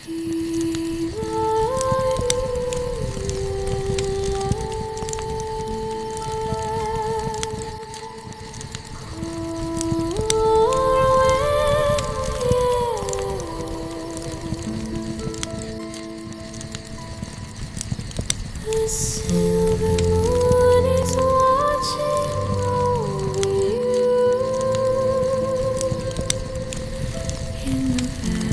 The silver moon is watching over you in the valley.